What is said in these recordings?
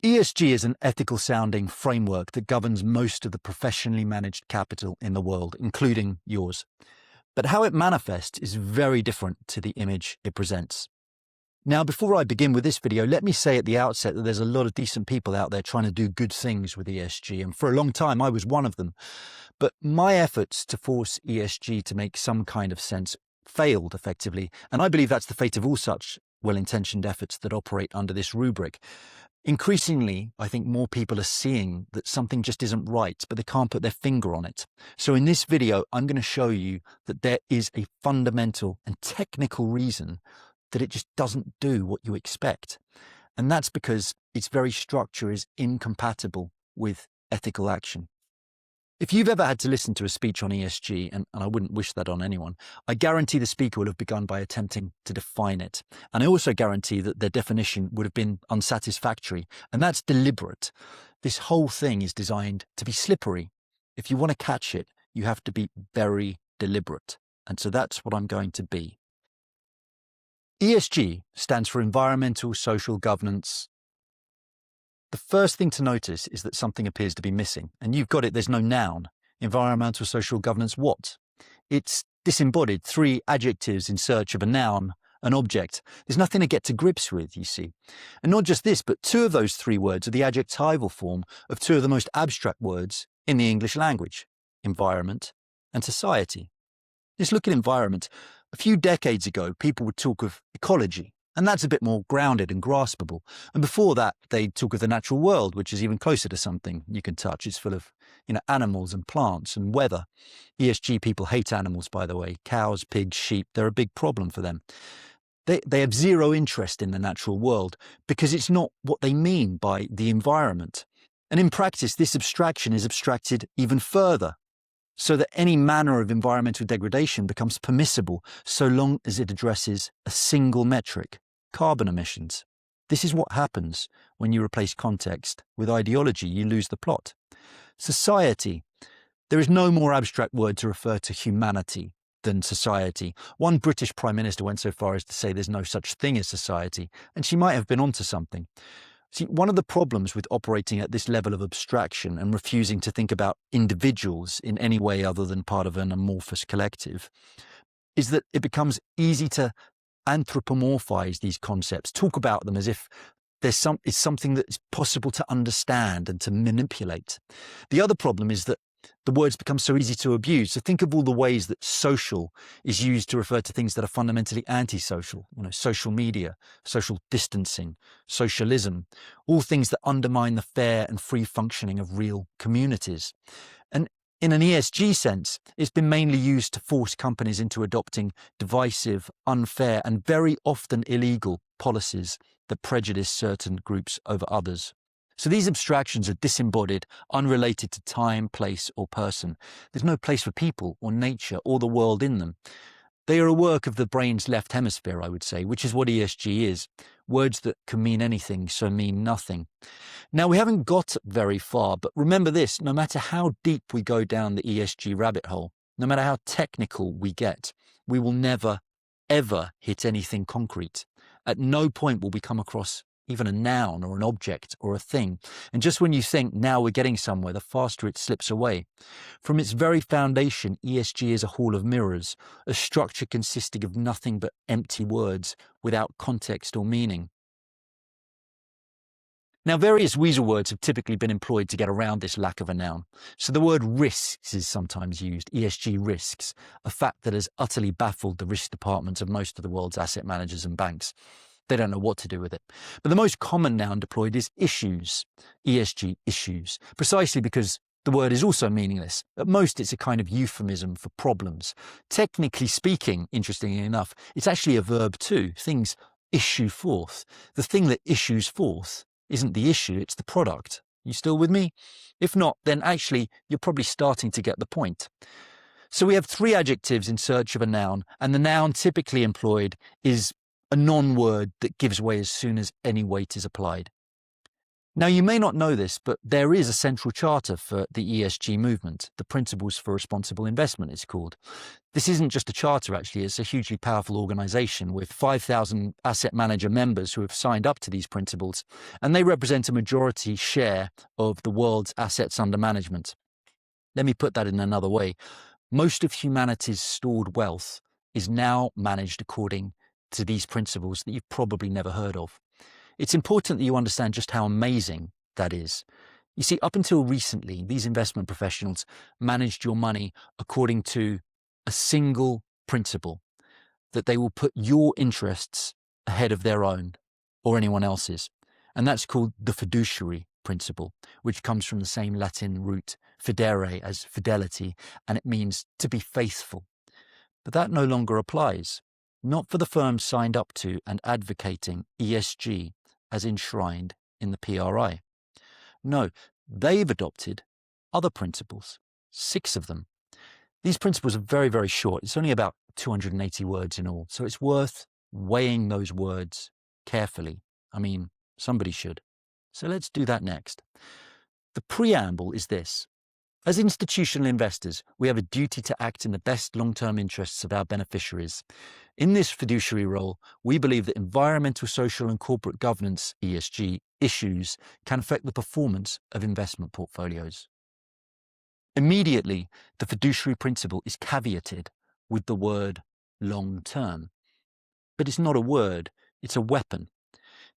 ESG is an ethical-sounding framework that governs most of the professionally managed capital in the world, including yours. But how it manifests is very different to the image it presents. Now, before I begin with this video, let me say at the outset that there's a lot of decent people out there trying to do good things with ESG, and for a long time I was one of them. But my efforts to force ESG to make some kind of sense failed effectively, and I believe that's the fate of all such well-intentioned efforts that operate under this rubric. Increasingly, I think more people are seeing that something just isn't right, but they can't put their finger on it. So in this video, I'm going to show you that there is a fundamental and technical reason that it just doesn't do what you expect. And that's because its very structure is incompatible with ethical action. If you've ever had to listen to a speech on ESG, and I wouldn't wish that on anyone, I guarantee the speaker will have begun by attempting to define it. And I also guarantee that their definition would have been unsatisfactory, and that's deliberate. This whole thing is designed to be slippery. If you want to catch it, you have to be very deliberate. And so that's what I'm going to be. ESG stands for environmental, social governance. The first thing to notice is that something appears to be missing. And you've got it, there's no noun. Environmental, social governance, what? It's disembodied, three adjectives in search of a noun, an object. There's nothing to get to grips with, you see. And not just this, but two of those three words are the adjectival form of two of the most abstract words in the English language, environment and society. Let's look at environment. A few decades ago, people would talk of ecology. And that's a bit more grounded and graspable. And before that, they'd talk of the natural world, which is even closer to something you can touch. It's full of, animals and plants and weather. ESG people hate animals, by the way. Cows, pigs, sheep, they're a big problem for them. They have zero interest in the natural world because it's not what they mean by the environment. And in practice, this abstraction is abstracted even further, so that any manner of environmental degradation becomes permissible so long as it addresses a single metric, carbon emissions. This is what happens when you replace context with ideology. You lose the plot. Society. There is no more abstract word to refer to humanity than society. One British Prime Minister went so far as to say there's no such thing as society, and she might have been onto something. See, one of the problems with operating at this level of abstraction and refusing to think about individuals in any way other than part of an amorphous collective is that it becomes easy to anthropomorphize these concepts, talk about them as if it's something that is possible to understand and to manipulate. The other problem is that the words become so easy to abuse. So think of all the ways that social is used to refer to things that are fundamentally antisocial. Social media, social distancing, socialism, all things that undermine the fair and free functioning of real communities. And in an ESG sense, it's been mainly used to force companies into adopting divisive, unfair, and very often illegal policies that prejudice certain groups over others. So these abstractions are disembodied, unrelated to time, place, or person. There's no place for people or nature or the world in them. They are a work of the brain's left hemisphere, I would say, which is what ESG is. Words that can mean anything, so mean nothing. Now, we haven't got very far, but remember this, no matter how deep we go down the ESG rabbit hole, no matter how technical we get, we will never, ever hit anything concrete. At no point will we come across even a noun or an object or a thing. And just when you think now we're getting somewhere, the faster it slips away. From its very foundation, ESG is a hall of mirrors, a structure consisting of nothing but empty words without context or meaning. Now, various weasel words have typically been employed to get around this lack of a noun. So the word risks is sometimes used, ESG risks, a fact that has utterly baffled the risk departments of most of the world's asset managers and banks. They don't know what to do with it. But the most common noun deployed is issues, ESG issues, precisely because the word is also meaningless. At most, it's a kind of euphemism for problems. Technically speaking, interestingly enough, it's actually a verb too. Things issue forth. The thing that issues forth isn't the issue, it's the product. You still with me? If not, then actually, you're probably starting to get the point. So we have three adjectives in search of a noun, and the noun typically employed is a non-word that gives way as soon as any weight is applied. Now, you may not know this, but there is a central charter for the ESG movement. The Principles for Responsible Investment, it's called. This isn't just a charter, actually. It's a hugely powerful organisation with 5,000 asset manager members who have signed up to these principles, and they represent a majority share of the world's assets under management. Let me put that in another way. Most of humanity's stored wealth is now managed according to these principles that you've probably never heard of. It's important that you understand just how amazing that is. You see, up until recently, these investment professionals managed your money according to a single principle, that they will put your interests ahead of their own or anyone else's. And that's called the fiduciary principle, which comes from the same Latin root fidere as fidelity, and it means to be faithful. But that no longer applies, not for the firms signed up to and advocating ESG as enshrined in the PRI. No, they've adopted other principles, 6 of them. These principles are very, very short. It's only about 280 words in all, so it's worth weighing those words carefully. I mean, somebody should. So let's do that next. The preamble is this. As institutional investors, we have a duty to act in the best long-term interests of our beneficiaries. In this fiduciary role, we believe that environmental, social and corporate governance, ESG, issues can affect the performance of investment portfolios. Immediately, the fiduciary principle is caveated with the word long-term. But it's not a word, it's a weapon.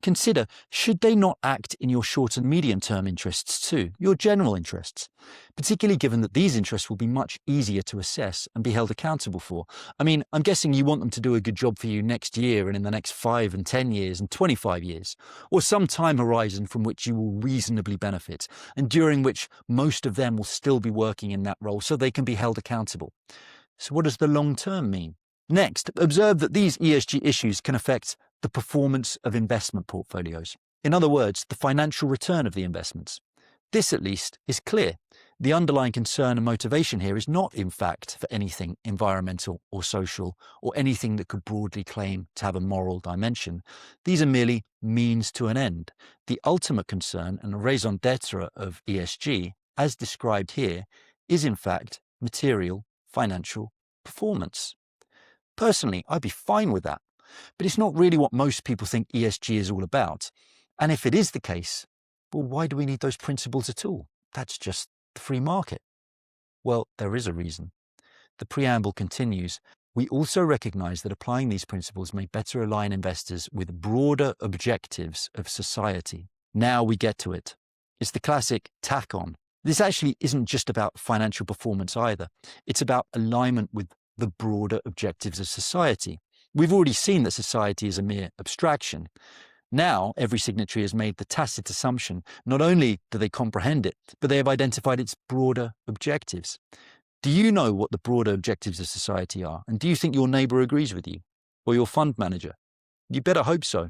Consider, should they not act in your short and medium-term interests too, your general interests, particularly given that these interests will be much easier to assess and be held accountable for? I mean, I'm guessing you want them to do a good job for you next year and in the next 5 and 10 years and 25 years, or some time horizon from which you will reasonably benefit, and during which most of them will still be working in that role so they can be held accountable. So what does the long term mean? Next, observe that these ESG issues can affect the performance of investment portfolios. In other words, the financial return of the investments. This, at least, is clear. The underlying concern and motivation here is not, in fact, for anything environmental or social, or anything that could broadly claim to have a moral dimension. These are merely means to an end. The ultimate concern and the raison d'etre of ESG, as described here, is, in fact, material financial performance. Personally, I'd be fine with that. But it's not really what most people think ESG is all about. And if it is the case, well, why do we need those principles at all? That's just the free market. Well, there is a reason. The preamble continues. We also recognize that applying these principles may better align investors with broader objectives of society. Now we get to it. It's the classic tack on. This actually isn't just about financial performance either. It's about alignment with the broader objectives of society. We've already seen that society is a mere abstraction. Now, every signatory has made the tacit assumption not only do they comprehend it, but they have identified its broader objectives. Do you know what the broader objectives of society are? And do you think your neighbour agrees with you? Or your fund manager? You better hope so.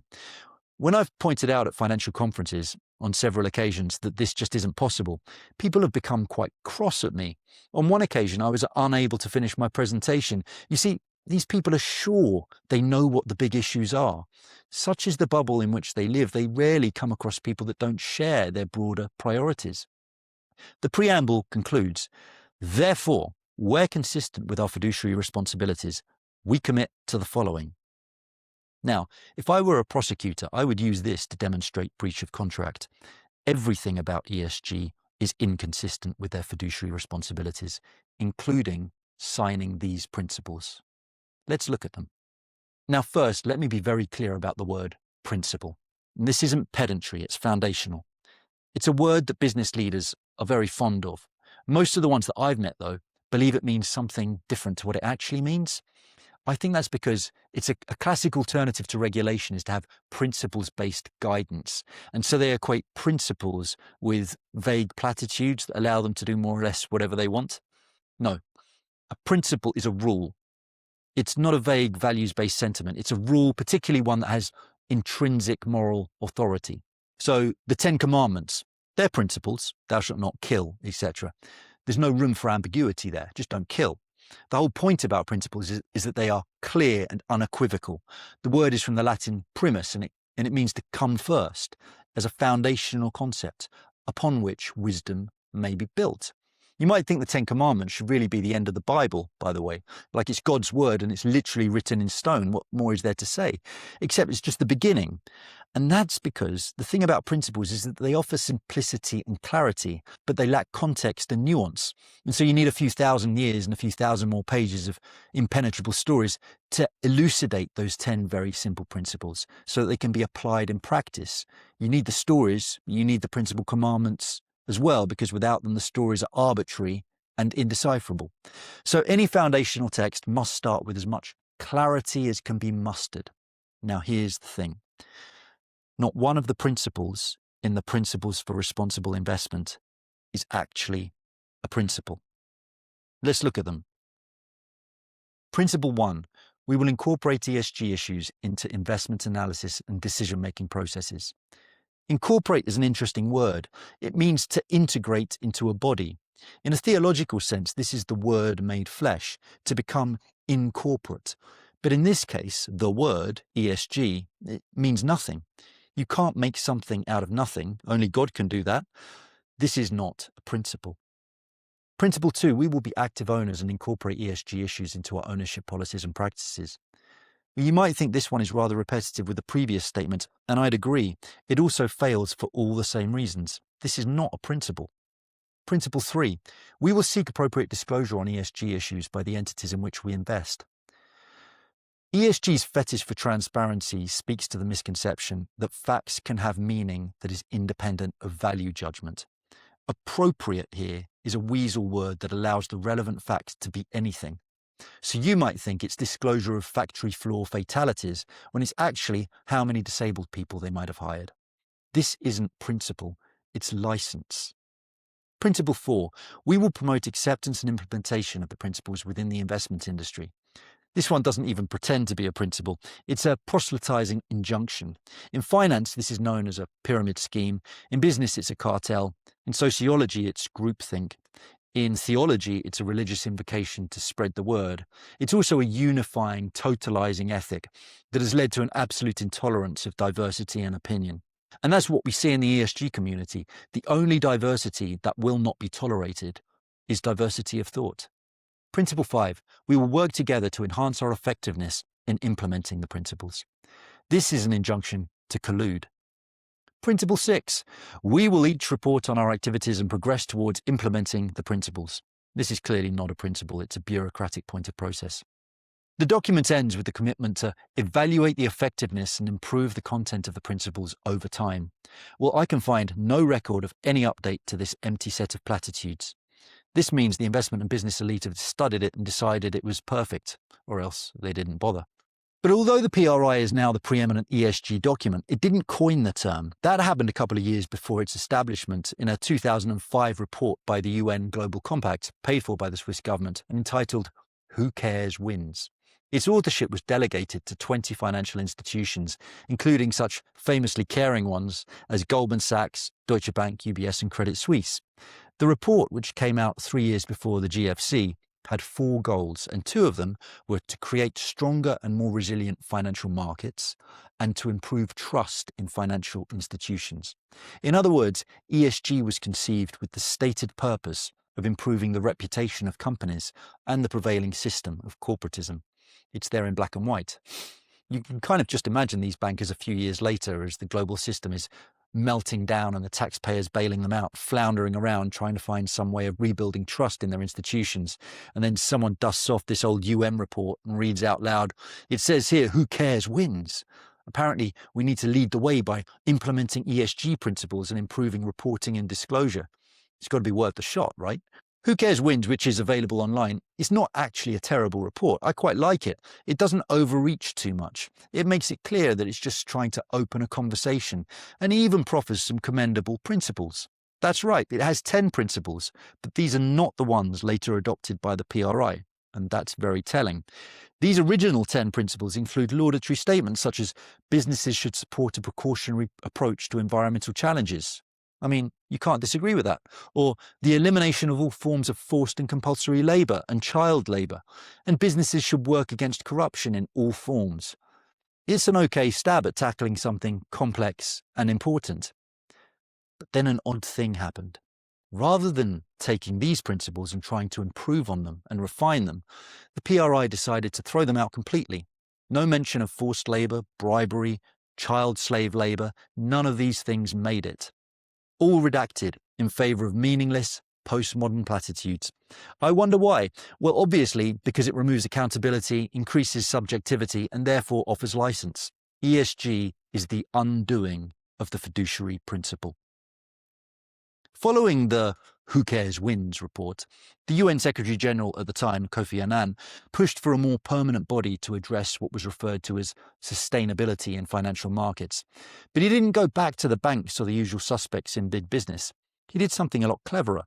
When I've pointed out at financial conferences on several occasions that this just isn't possible, people have become quite cross at me. On one occasion, I was unable to finish my presentation. You see, these people are sure they know what the big issues are. Such is the bubble in which they live, they rarely come across people that don't share their broader priorities. The preamble concludes, therefore, where consistent with our fiduciary responsibilities, we commit to the following. Now, if I were a prosecutor, I would use this to demonstrate breach of contract. Everything about ESG is inconsistent with their fiduciary responsibilities, including signing these principles. Let's look at them. Now, first, let me be very clear about the word principle. And this isn't pedantry, it's foundational. It's a word that business leaders are very fond of. Most of the ones that I've met, though, believe it means something different to what it actually means. I think that's because it's a classic alternative to regulation is to have principles-based guidance. And so they equate principles with vague platitudes that allow them to do more or less whatever they want. No, a principle is a rule. It's not a vague values-based sentiment. It's a rule, particularly one that has intrinsic moral authority. So the 10 Commandments, they're principles, thou shalt not kill, etc. There's no room for ambiguity there, just don't kill. The whole point about principles is that they are clear and unequivocal. The word is from the Latin primus, and it means to come first. as a foundational concept upon which wisdom may be built. You might think the Ten Commandments should really be the end of the Bible, by the way, like it's God's word and it's literally written in stone. What more is there to say? Except it's just the beginning. And that's because the thing about principles is that they offer simplicity and clarity, but they lack context and nuance. And so you need a few thousand years and a few thousand more pages of impenetrable stories to elucidate those 10 very simple principles so that they can be applied in practice. You need the stories, you need the principal commandments as well, because without them, the stories are arbitrary and indecipherable. So any foundational text must start with as much clarity as can be mustered. Now, here's the thing. Not one of the principles in the Principles for Responsible Investment is actually a principle. Let's look at them. Principle 1, we will incorporate ESG issues into investment analysis and decision-making processes. Incorporate is an interesting word. It means to integrate into a body. In a theological sense, this is the word made flesh, to become incorporate. But in this case, the word, ESG, it means nothing. You can't make something out of nothing. Only God can do that. This is not a principle. Principle 2, we will be active owners and incorporate ESG issues into our ownership policies and practices. You might think this one is rather repetitive with the previous statement, and I'd agree. It also fails for all the same reasons. This is not a principle. Principle 3, we will seek appropriate disclosure on ESG issues by the entities in which we invest. ESG's fetish for transparency speaks to the misconception that facts can have meaning that is independent of value judgment. Appropriate here is a weasel word that allows the relevant fact to be anything. So you might think it's disclosure of factory floor fatalities when it's actually how many disabled people they might have hired. This isn't principle, it's license. Principle 4, we will promote acceptance and implementation of the principles within the investment industry. This one doesn't even pretend to be a principle. It's a proselytizing injunction. In finance, this is known as a pyramid scheme. In business, it's a cartel. In sociology, it's groupthink. In theology, it's a religious invocation to spread the word. It's also a unifying, totalizing ethic that has led to an absolute intolerance of diversity and opinion. And that's what we see in the ESG community. The only diversity that will not be tolerated is diversity of thought. Principle 5, we will work together to enhance our effectiveness in implementing the principles. This is an injunction to collude. Principle 6, we will each report on our activities and progress towards implementing the principles. This is clearly not a principle, it's a bureaucratic point of process. The document ends with the commitment to evaluate the effectiveness and improve the content of the principles over time. Well, I can find no record of any update to this empty set of platitudes. This means the investment and business elite have studied it and decided it was perfect, or else they didn't bother. But although the PRI is now the preeminent ESG document, it didn't coin the term. That happened a couple of years before its establishment in a 2005 report by the UN Global Compact, paid for by the Swiss government, and entitled, Who Cares Wins? Its authorship was delegated to 20 financial institutions, including such famously caring ones as Goldman Sachs, Deutsche Bank, UBS, and Credit Suisse. The report, which came out 3 years before the GFC, had 4 goals, and 2 of them were to create stronger and more resilient financial markets and to improve trust in financial institutions. In other words, ESG was conceived with the stated purpose of improving the reputation of companies and the prevailing system of corporatism. It's there in black and white. You can kind of just imagine these bankers a few years later as the global system is melting down and the taxpayers bailing them out, floundering around trying to find some way of rebuilding trust in their institutions. And then someone dusts off this old UN report and reads out loud, it says here, who cares wins. Apparently, we need to lead the way by implementing ESG principles and improving reporting and disclosure. It's got to be worth the shot, right? Who Cares Wins, which is available online, is not actually a terrible report. I quite like it. It doesn't overreach too much. It makes it clear that it's just trying to open a conversation, and even proffers some commendable principles. That's right, it has 10 principles, but these are not the ones later adopted by the PRI, and that's very telling. These original 10 principles include laudatory statements such as businesses should support a precautionary approach to environmental challenges. I mean, you can't disagree with that. Or the elimination of all forms of forced and compulsory labour and child labour, and businesses should work against corruption in all forms. It's an okay stab at tackling something complex and important. But then an odd thing happened. Rather than taking these principles and trying to improve on them and refine them, the PRI decided to throw them out completely. No mention of forced labour, bribery, child slave labour, none of these things made it. All redacted in favour of meaningless, postmodern platitudes. I wonder why. Well, obviously, because it removes accountability, increases subjectivity, and therefore offers licence. ESG is the undoing of the fiduciary principle. Following the "Who Cares Wins" report, the UN Secretary-General at the time, Kofi Annan, pushed for a more permanent body to address what was referred to as sustainability in financial markets. But he didn't go back to the banks or the usual suspects in big business. He did something a lot cleverer.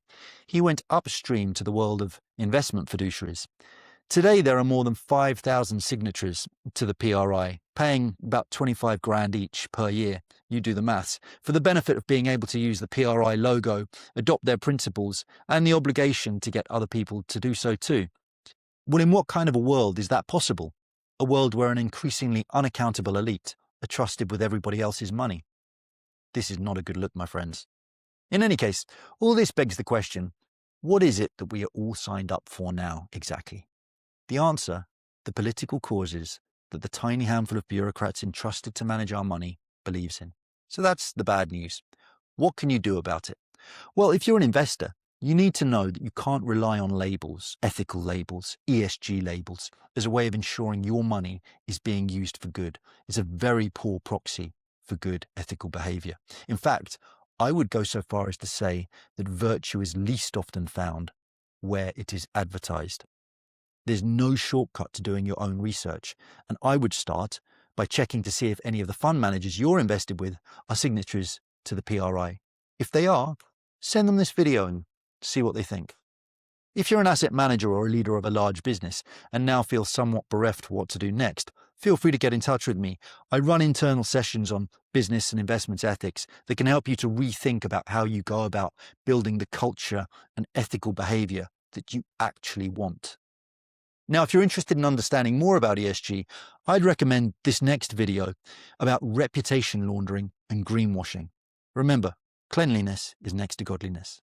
He went upstream to the world of investment fiduciaries. Today, there are more than 5,000 signatories to the PRI, paying about 25 grand each per year. You do the maths. For the benefit of being able to use the PRI logo, adopt their principles, and the obligation to get other people to do so too. Well, in what kind of a world is that possible? A world where an increasingly unaccountable elite are trusted with everybody else's money. This is not a good look, my friends. In any case, all this begs the question, what is it that we are all signed up for now exactly? The answer, the political causes that the tiny handful of bureaucrats entrusted to manage our money believes in. So that's the bad news. What can you do about it? Well, if you're an investor, you need to know that you can't rely on labels, ethical labels, ESG labels, as a way of ensuring your money is being used for good. It's a very poor proxy for good ethical behaviour. In fact, I would go so far as to say that virtue is least often found where it is advertised. There's no shortcut to doing your own research, and I would start by checking to see if any of the fund managers you're invested with are signatories to the PRI. If they are, send them this video and see what they think. If you're an asset manager or a leader of a large business and now feel somewhat bereft what to do next, feel free to get in touch with me. I run internal sessions on business and investments ethics that can help you to rethink about how you go about building the culture and ethical behaviour that you actually want. Now, if you're interested in understanding more about ESG, I'd recommend this next video about reputation laundering and greenwashing. Remember, cleanliness is next to godliness.